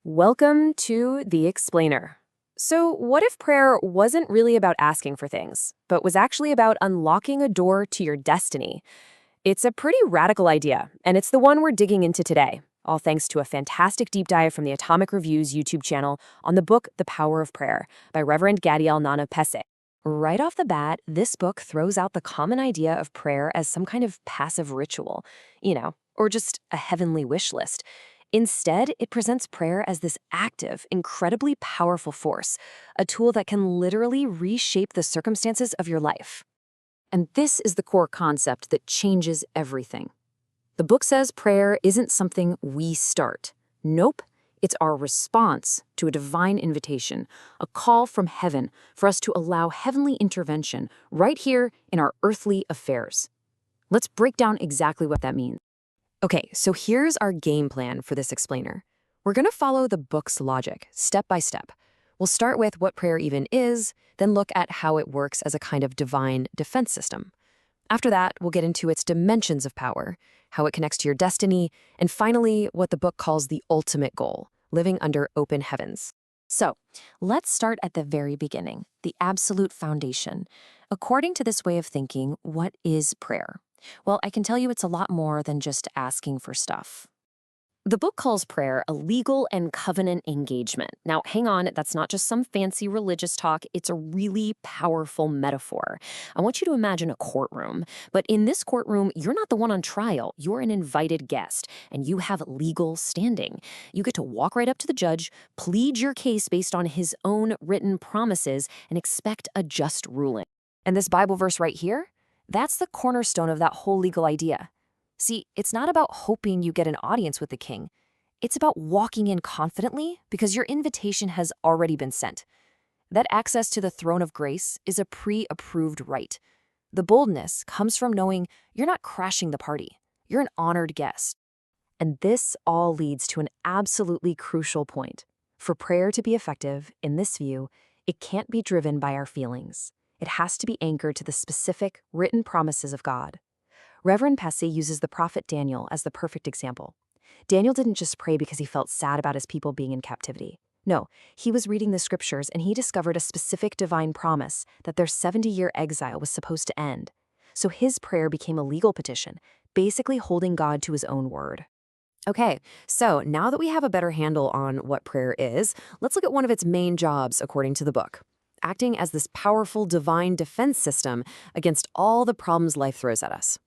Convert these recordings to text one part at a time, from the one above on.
Welcome to The Explainer. So, what if prayer wasn't really about asking for things, but was actually about unlocking a door to your destiny? It's a pretty radical idea, and it's the one we're digging into today, all thanks to a fantastic deep dive from the Atomic Review's YouTube channel on the book The Power of Prayer by Reverend Gaddiel Pesseh. Right off the bat, this book throws out the common idea of prayer as some kind of passive ritual, or just a heavenly wish list. Instead, it presents prayer as this active, incredibly powerful force, a tool that can literally reshape the circumstances of your life. And this is the core concept that changes everything. The book says prayer isn't something we start. Nope, it's our response to a divine invitation, a call from heaven for us to allow heavenly intervention right here in our earthly affairs. Let's break down exactly what that means. Okay, so here's our game plan for this explainer. We're going to follow the book's logic, step by step. We'll start with what prayer even is, then look at how it works as a kind of divine defense system. After that, we'll get into its dimensions of power, how it connects to your destiny, and finally, what the book calls the ultimate goal, living under open heavens. So, let's start at the very beginning, the absolute foundation. According to this way of thinking, what is prayer? Well, I can tell you it's a lot more than just asking for stuff. The book calls prayer a legal and covenant engagement. Now, hang on, that's not just some fancy religious talk. It's a really powerful metaphor. I want you to imagine a courtroom, but in this courtroom, you're not the one on trial. You're an invited guest, and you have legal standing. You get to walk right up to the judge, plead your case based on his own written promises, and expect a just ruling. And this Bible verse right here? That's the cornerstone of that whole legal idea. See, it's not about hoping you get an audience with the king. It's about walking in confidently because your invitation has already been sent. That access to the throne of grace is a pre-approved right. The boldness comes from knowing you're not crashing the party. You're an honored guest. And this all leads to an absolutely crucial point. For prayer to be effective, in this view, it can't be driven by our feelings. It has to be anchored to the specific, written promises of God. Reverend Pesseh uses the prophet Daniel as the perfect example. Daniel didn't just pray because he felt sad about his people being in captivity. No, he was reading the scriptures and he discovered a specific divine promise that their 70-year exile was supposed to end. So his prayer became a legal petition, basically holding God to his own word. Okay, so now that we have a better handle on what prayer is, let's look at one of its main jobs according to the book. Acting as this powerful divine defense system against all the problems life throws at us.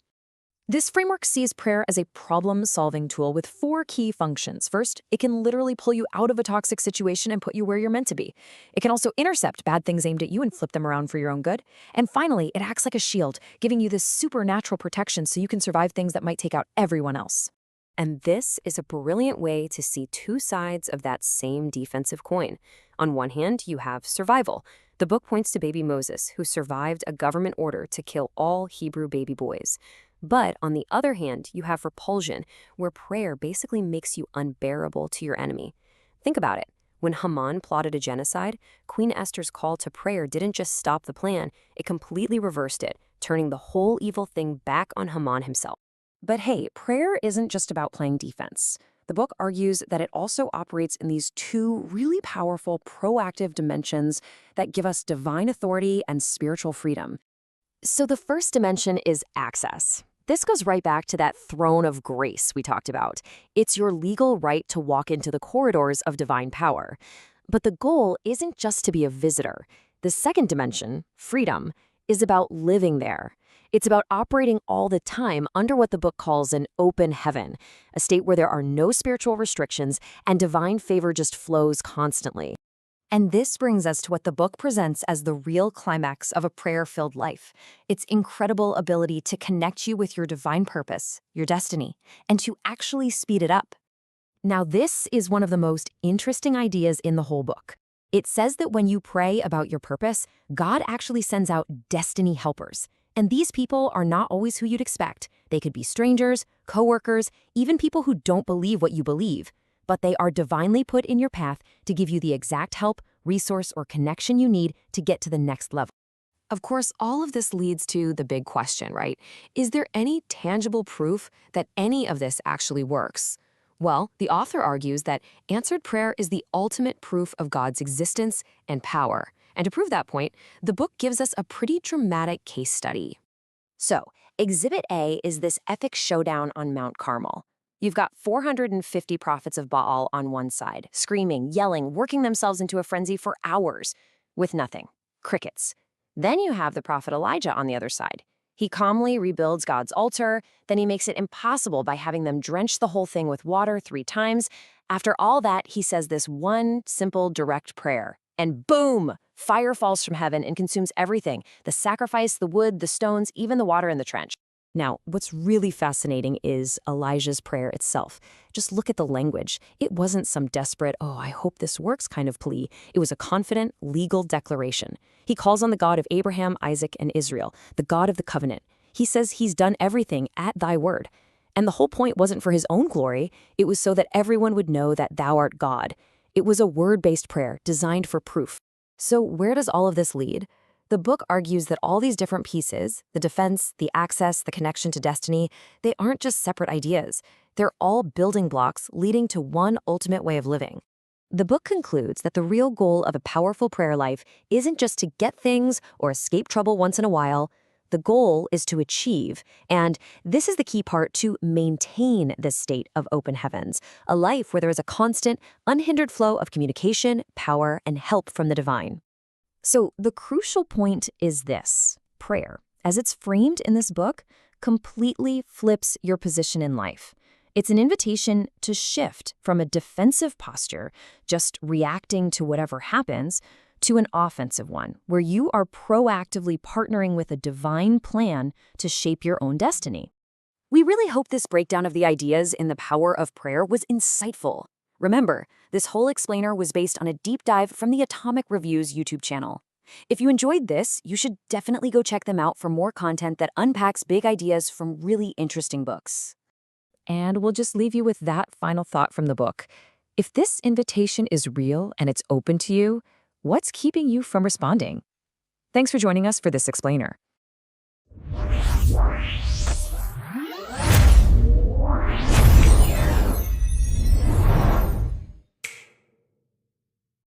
This framework sees prayer as a problem-solving tool with 4 key functions. First, it can literally pull you out of a toxic situation and put you where you're meant to be. It can also intercept bad things aimed at you and flip them around for your own good. And finally, it acts like a shield, giving you this supernatural protection so you can survive things that might take out everyone else. And this is a brilliant way to see 2 sides of that same defensive coin. On one hand, you have survival. The book points to baby Moses, who survived a government order to kill all Hebrew baby boys. But on the other hand, you have repulsion, where prayer basically makes you unbearable to your enemy. Think about it. When Haman plotted a genocide, Queen Esther's call to prayer didn't just stop the plan, it completely reversed it, turning the whole evil thing back on Haman himself. But hey, prayer isn't just about playing defense. The book argues that it also operates in these 2 really powerful proactive dimensions that give us divine authority and spiritual freedom. So the first dimension is access. This goes right back to that throne of grace we talked about. It's your legal right to walk into the corridors of divine power. But the goal isn't just to be a visitor. The second dimension, freedom, is about living there. It's about operating all the time under what the book calls an open heaven, a state where there are no spiritual restrictions and divine favor just flows constantly. And this brings us to what the book presents as the real climax of a prayer-filled life, its incredible ability to connect you with your divine purpose, your destiny, and to actually speed it up. Now, this is one of the most interesting ideas in the whole book. It says that when you pray about your purpose, God actually sends out destiny helpers. And these people are not always who you'd expect. They could be strangers, coworkers, even people who don't believe what you believe. But they are divinely put in your path to give you the exact help, resource, or connection you need to get to the next level. Of course, all of this leads to the big question, right? Is there any tangible proof that any of this actually works? Well, the author argues that answered prayer is the ultimate proof of God's existence and power. And to prove that point, the book gives us a pretty dramatic case study. So, Exhibit A is this epic showdown on Mount Carmel. You've got 450 prophets of Baal on one side, screaming, yelling, working themselves into a frenzy for hours, with nothing. Crickets. Then you have the prophet Elijah on the other side. He calmly rebuilds God's altar, then he makes it impossible by having them drench the whole thing with water 3 times. After all that, he says this one simple, direct prayer. And boom! Fire falls from heaven and consumes everything: the sacrifice, the wood, the stones, even the water in the trench. Now, what's really fascinating is Elijah's prayer itself. Just look at the language. It wasn't some desperate, oh, I hope this works kind of plea. It was a confident, legal declaration. He calls on the God of Abraham, Isaac, and Israel, the God of the covenant. He says he's done everything at thy word. And the whole point wasn't for his own glory. It was so that everyone would know that thou art God. It was a word-based prayer designed for proof. So where does all of this lead? The book argues that all these different pieces, the defense, the access, the connection to destiny, they aren't just separate ideas. They're all building blocks leading to one ultimate way of living. The book concludes that the real goal of a powerful prayer life isn't just to get things or escape trouble once in a while. The goal is to achieve, and this is the key part, to maintain this state of open heavens, a life where there is a constant, unhindered flow of communication, power, and help from the divine. So the crucial point is this: prayer, as it's framed in this book, completely flips your position in life. It's an invitation to shift from a defensive posture, just reacting to whatever happens, to an offensive one, where you are proactively partnering with a divine plan to shape your own destiny. We really hope this breakdown of the ideas in the power of prayer was insightful. Remember, this whole explainer was based on a deep dive from the Atomic Review's YouTube channel. If you enjoyed this, you should definitely go check them out for more content that unpacks big ideas from really interesting books. And we'll just leave you with that final thought from the book. If this invitation is real and it's open to you, what's keeping you from responding? Thanks for joining us for this explainer.